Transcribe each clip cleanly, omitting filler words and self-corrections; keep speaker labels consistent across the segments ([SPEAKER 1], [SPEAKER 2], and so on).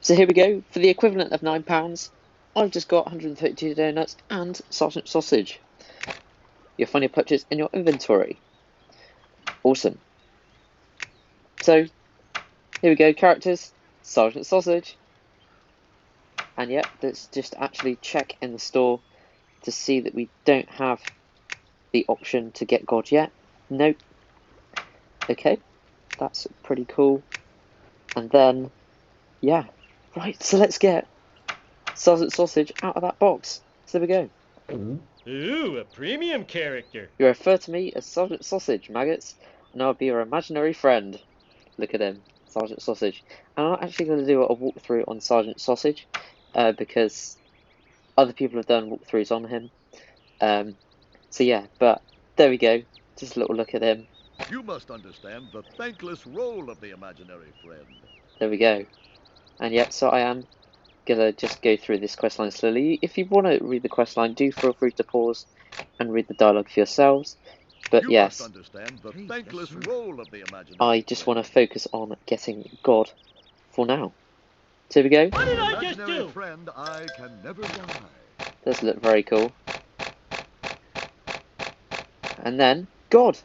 [SPEAKER 1] So here we go. For the equivalent of £9, I've just got 132 donuts and Sergeant Sausage. You'll find your purchase in your inventory. Awesome. So here we go. Characters, Sergeant Sausage. And yeah, let's just actually check in the store to see that we don't have the option to get God yet. Nope. Okay, that's pretty cool. And then, yeah, right, so let's get Sergeant Sausage out of that box. So there we go.
[SPEAKER 2] Ooh, a premium character.
[SPEAKER 1] You refer to me as Sergeant Sausage, maggots, and I'll be your imaginary friend. Look at him, Sergeant Sausage. And I'm actually going to do a walkthrough on Sergeant Sausage, because other people have done walkthroughs on him. So yeah, but there we go. Just a little look at him.
[SPEAKER 3] You must understand the thankless role of the imaginary friend.
[SPEAKER 1] There we go. And yep, so I am gonna just go through this questline slowly. If you want to read the questline, do feel free to pause and read the dialogue for yourselves. But
[SPEAKER 3] You
[SPEAKER 1] yes,
[SPEAKER 3] must understand the thankless role of the imaginary
[SPEAKER 1] I just want to focus on getting God for now. So here we go.
[SPEAKER 2] What did I just
[SPEAKER 3] imaginary
[SPEAKER 2] do?
[SPEAKER 3] friend, I can never die.
[SPEAKER 1] Does look very cool. And then God.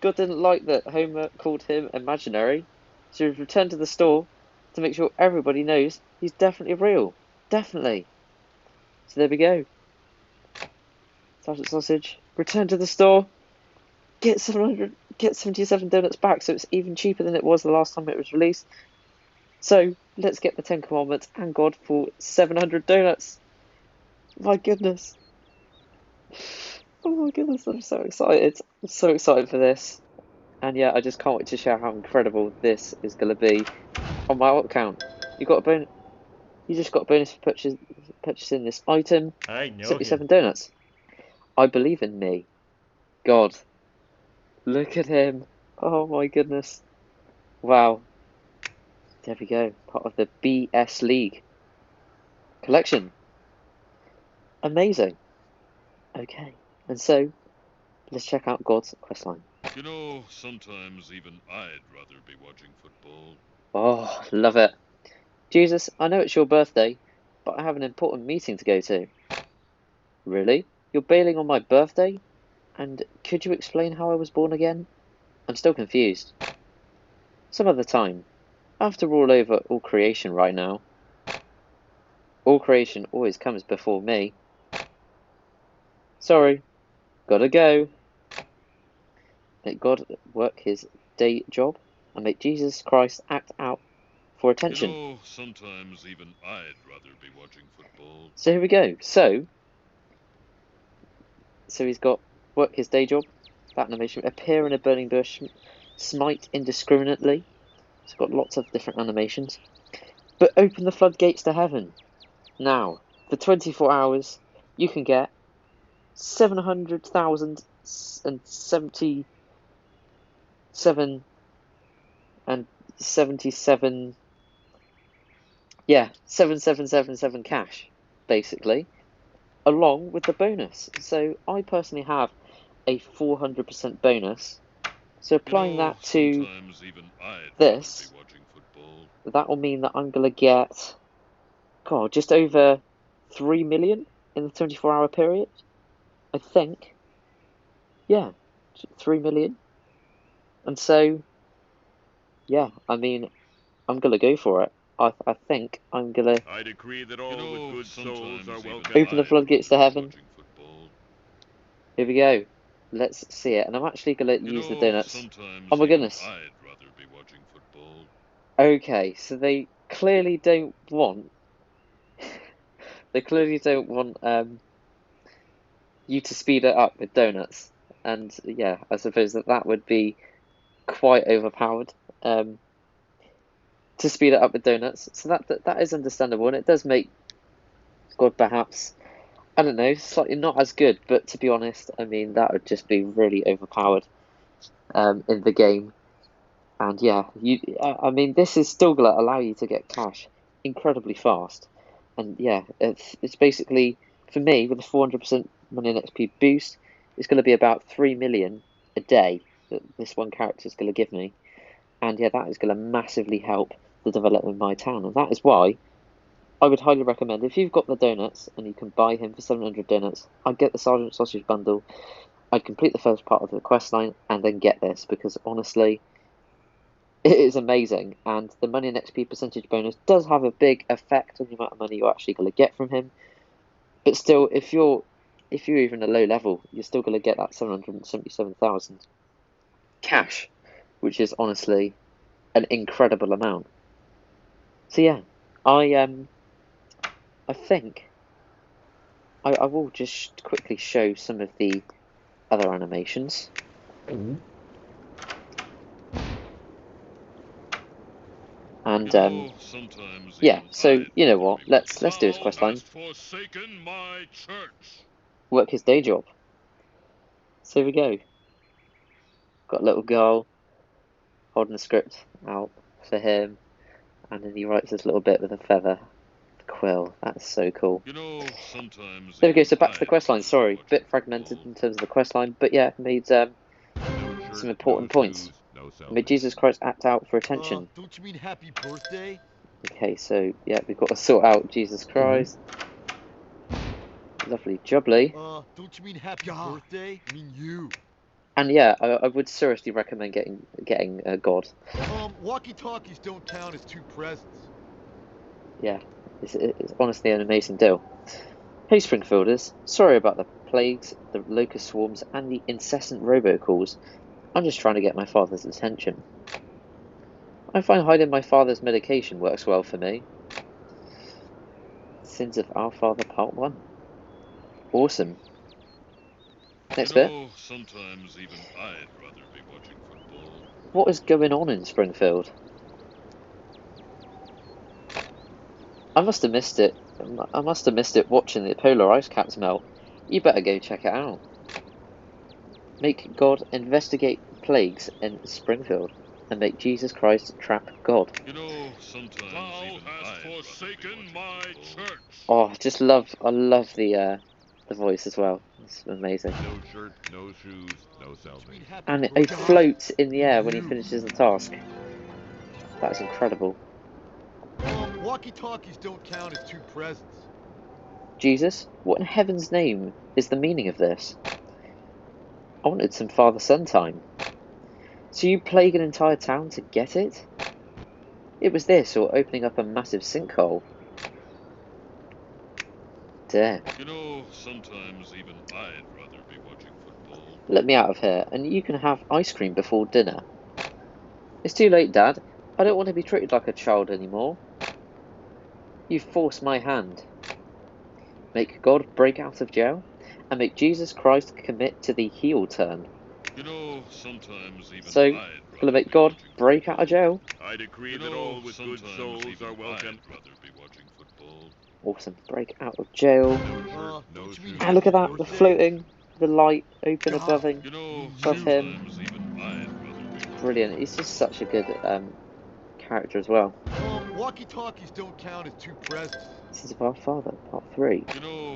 [SPEAKER 1] God didn't like that Homer called him imaginary, so he's returned to the store to make sure everybody knows he's definitely real. Definitely. So there we go. Sergeant Sausage, return to the store, get 77 donuts back, so it's even cheaper than it was the last time it was released. So let's get the 10 Commandments and God for 700 donuts. My goodness. Oh my goodness, I'm so excited. I'm so excited for this. And yeah, I just can't wait to share how incredible this is going to be on my alt account. You just got a bonus for purchasing this item.
[SPEAKER 2] I know
[SPEAKER 1] 77
[SPEAKER 2] him.
[SPEAKER 1] donuts. I believe in me. God. Look at him. Oh my goodness. Wow. There we go. Part of the BS League collection. Amazing. Okay. And so, let's check out God's questline.
[SPEAKER 4] You know, sometimes even I'd rather be watching football.
[SPEAKER 1] Oh, love it. Jesus, I know it's your birthday, but I have an important meeting to go to. Really? You're bailing on my birthday? And could you explain how I was born again? I'm still confused. Some other time. I have to rule over all creation right now. All creation always comes before me. Sorry. Gotta go. Make God work his day job and make Jesus Christ act out for attention.
[SPEAKER 4] You know, sometimes even I'd rather be watching football.
[SPEAKER 1] So here we go. So he's got work his day job, that animation, appear in a burning bush, smite indiscriminately. It's got lots of different animations. But open the floodgates to heaven. Now, for 24 hours, you can get 777 7777 cash, basically, along with the bonus. So I personally have a 400% bonus. So applying that to this, that will mean that I'm going to get, God, just over 3 million in the 24-hour period. I think. Yeah, 3 million. And so, yeah, I mean, I'm going to go for it. I think I'm going to
[SPEAKER 4] I decree that all the good souls are welcome.
[SPEAKER 1] open the floodgates to heaven. Here we go. Let's see it. And I'm actually going to use the donuts. Oh my goodness.
[SPEAKER 4] I'd rather be watching football.
[SPEAKER 1] Okay, so they clearly don't want you to speed it up with donuts. And yeah, I suppose that would be quite overpowered to speed it up with donuts. So that is understandable, and it does make God perhaps, I don't know, slightly not as good. But to be honest, I mean, that would just be really overpowered in the game. And yeah, I mean, this is still going to allow you to get cash incredibly fast. And yeah, it's basically, for me, with a 400% money and XP boost, it's going to be about 3 million a day that this one character is going to give me. And yeah, that is going to massively help the development of my town, and that is why I would highly recommend, if you've got the donuts and you can buy him for 700 donuts, I'd get the Sergeant Sausage bundle, I'd complete the first part of the quest line, and then get this, because honestly, it is amazing, and the money and XP percentage bonus does have a big effect on the amount of money you're actually going to get from him, but still, if you're even a low level, you're still going to get that 777,000 cash, which is honestly an incredible amount. So yeah, I think I will just quickly show some of the other animations. And yeah, so you know what? Let's do his questline. Work his day job. So here we go. Got a little girl holding the script out for him, and then he writes this little bit with a feather. Quill. That's so cool. There we go, so back to the questline. Sorry, a bit fragmented in terms of the questline, but yeah, made some important points. Made Jesus Christ act out for attention.
[SPEAKER 5] Don't you mean happy birthday?
[SPEAKER 1] Okay, so yeah, we've got to sort out Jesus Christ. Lovely jubbly.
[SPEAKER 5] Don't you mean happy birthday? I mean you.
[SPEAKER 1] And yeah, I would seriously recommend getting God.
[SPEAKER 5] Walkie-talkies don't count as 2 presents.
[SPEAKER 1] Yeah, it's honestly an amazing deal. Hey Springfielders, sorry about the plagues, the locust swarms, and the incessant robocalls. I'm just trying to get my father's attention. I find hiding my father's medication works well for me. Sins of Our Father Part 1. Awesome. Next bit.
[SPEAKER 4] Sometimes even I'd rather be watching football.
[SPEAKER 1] What is going on in Springfield? I must have missed it. I must have missed it watching the polar ice caps melt. You better go check it out. Make God investigate plagues in Springfield, and make Jesus Christ trap God.
[SPEAKER 4] Sometimes thou hast forsaken my church.
[SPEAKER 1] Oh, I love the voice as well. It's amazing.
[SPEAKER 3] No shirt, no shoes, no salvation.
[SPEAKER 1] And it floats in the air when he finishes the task. That is incredible.
[SPEAKER 5] Walkie-talkies don't count as 2 presents.
[SPEAKER 1] Jesus, what in heaven's name is the meaning of this? I wanted some father-son time. So you plague an entire town to get it? It was this, or opening up a massive sinkhole. Dare.
[SPEAKER 4] Sometimes even I'd rather be watching football.
[SPEAKER 1] Let me out of here, and you can have ice cream before dinner. It's too late, Dad. I don't want to be treated like a child anymore. You forced my hand. Make God break out of jail, and make Jesus Christ commit to the heel turn.
[SPEAKER 4] Sometimes even
[SPEAKER 1] So, gonna make God break out of jail.
[SPEAKER 3] I decree that all with good souls are welcome.
[SPEAKER 4] I'd rather be watching football.
[SPEAKER 1] Awesome, break out of jail.
[SPEAKER 3] No shoes.
[SPEAKER 1] And look at that, the floating, the light open above him.
[SPEAKER 4] Above
[SPEAKER 1] him.
[SPEAKER 4] Even I'd rather be
[SPEAKER 1] Brilliant. He's just such a good character as well.
[SPEAKER 5] Walkie-talkies don't count as 2 presents.
[SPEAKER 1] Sins of Our Father, Part 3.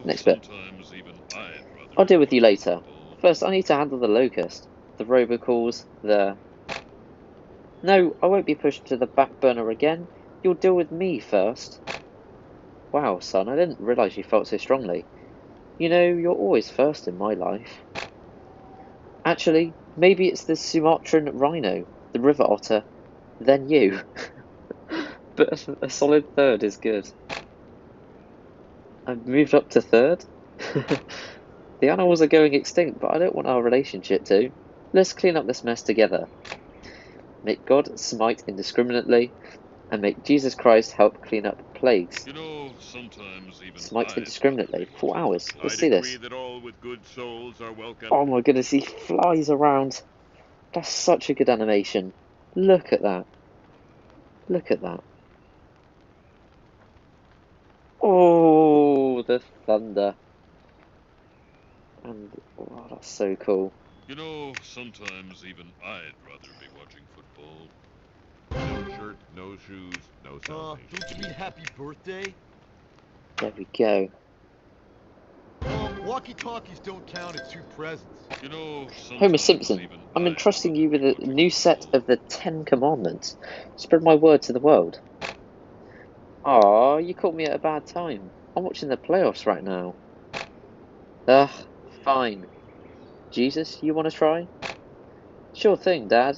[SPEAKER 1] Next bit.
[SPEAKER 4] Even I'd rather
[SPEAKER 1] I'll deal with you later. First, I need to handle the locust, the robocalls, the... No, I won't be pushed to the back burner again. You'll deal with me first. Wow, son, I didn't realise you felt so strongly. You know, you're always first in my life. Actually, maybe it's the Sumatran rhino, the river otter, then you. But a solid third is good. I've moved up to third. The animals are going extinct, but I don't want our relationship to. Let's clean up this mess together. Make God smite indiscriminately, and make Jesus Christ help clean up plagues.
[SPEAKER 4] Sometimes even
[SPEAKER 1] Smite indiscriminately. 4 hours. Let's see
[SPEAKER 3] I
[SPEAKER 1] this.
[SPEAKER 3] decree that all with good souls are welcome.
[SPEAKER 1] Oh my goodness, he flies around. That's such a good animation. Look at that. Look at that. Oh, the thunder. And, oh, that's so cool.
[SPEAKER 4] Sometimes even I'd rather be watching football.
[SPEAKER 3] No shirt, no shoes, no salvation.
[SPEAKER 5] Don't you mean happy birthday?
[SPEAKER 1] There we go.
[SPEAKER 5] Walkie-talkies don't count as 2 presents.
[SPEAKER 1] Homer Simpson, I'm entrusting you with a new set of the 10 Commandments. Spread my word to the world. Oh, you caught me at a bad time. I'm watching the playoffs right now. Ugh, fine. Jesus, you want to try? Sure thing, Dad.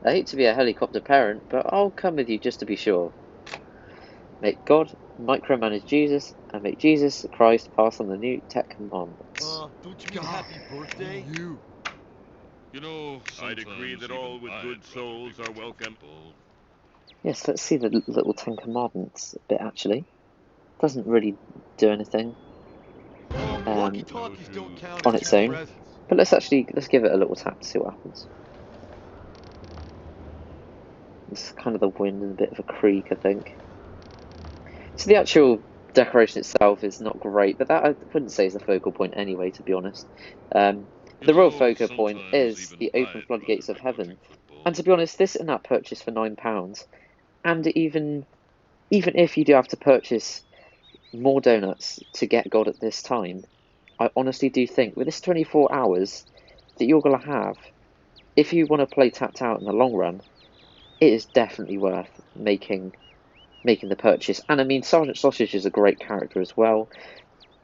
[SPEAKER 1] I hate to be a helicopter parent, but I'll come with you just to be sure. Make God micromanage Jesus, and make Jesus Christ pass on the new tech commandments.
[SPEAKER 5] Don't you mean happy birthday?
[SPEAKER 3] You.
[SPEAKER 4] You know,
[SPEAKER 3] I'd agree
[SPEAKER 4] sometimes
[SPEAKER 3] that all
[SPEAKER 4] even
[SPEAKER 3] with
[SPEAKER 4] I'd
[SPEAKER 3] good
[SPEAKER 4] rather be
[SPEAKER 3] souls are
[SPEAKER 4] watching
[SPEAKER 3] welcome.
[SPEAKER 4] football.
[SPEAKER 1] Yes, let's see the little Ten Commandments bit, actually. Doesn't really do anything
[SPEAKER 5] Walkie-talkies don't count
[SPEAKER 1] on
[SPEAKER 5] as
[SPEAKER 1] its
[SPEAKER 5] two
[SPEAKER 1] own.
[SPEAKER 5] presents.
[SPEAKER 1] But let's give it a little tap to see what happens. It's kind of the wind and a bit of a creak, I think. So the actual decoration itself is not great, but that I wouldn't say is the focal point anyway, to be honest. The real focal point is the open floodgates of heaven. And to be honest, this in-app purchase for £9, and even if you do have to purchase more donuts to get God at this time, I honestly do think with this 24 hours that you're going to have, if you want to play tapped out in the long run, it is definitely worth making the purchase. And I mean, Sergeant Sausage is a great character as well.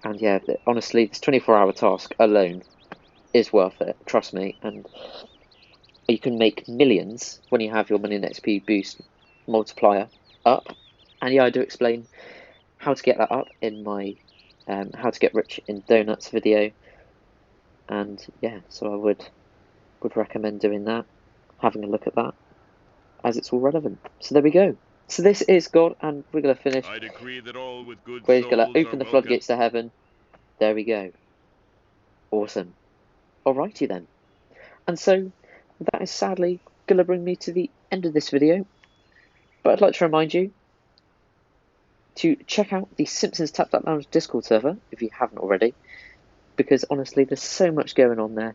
[SPEAKER 1] And yeah, honestly, this 24-hour task alone is worth it. Trust me. And you can make millions when you have your money and XP boost multiplier up. And yeah, I do explain how to get that up in my how to get rich in donuts video. And yeah, so I would recommend doing that, having a look at that, as it's all relevant. So there we go. So this is God, and we're going to finish
[SPEAKER 3] I'd agree that all with good
[SPEAKER 1] where he's
[SPEAKER 3] souls
[SPEAKER 1] going to open
[SPEAKER 3] are
[SPEAKER 1] the
[SPEAKER 3] welcome.
[SPEAKER 1] floodgates to heaven. There we go. Awesome. Alrighty then. And so that is sadly going to bring me to the end of this video. But I'd like to remind you to check out the Simpsons Tap That Lounge Discord server if you haven't already, because honestly there's so much going on there,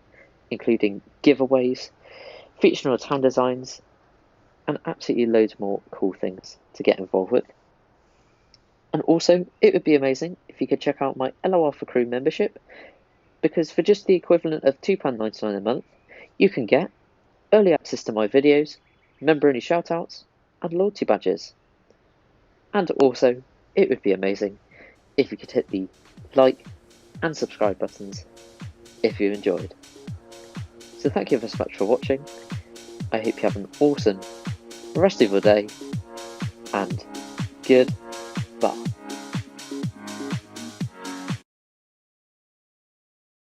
[SPEAKER 1] including giveaways, featuring our town designs, and absolutely loads more cool things to get involved with. And also, it would be amazing if you could check out my ElloArfur Crew membership, because for just the equivalent of £2.99 a month, you can get early access to my videos, member-only shoutouts, and loyalty badges. And also, it would be amazing if you could hit the like and subscribe buttons if you enjoyed. So thank you very much for watching. I hope you have an awesome rest of your day, and goodbye.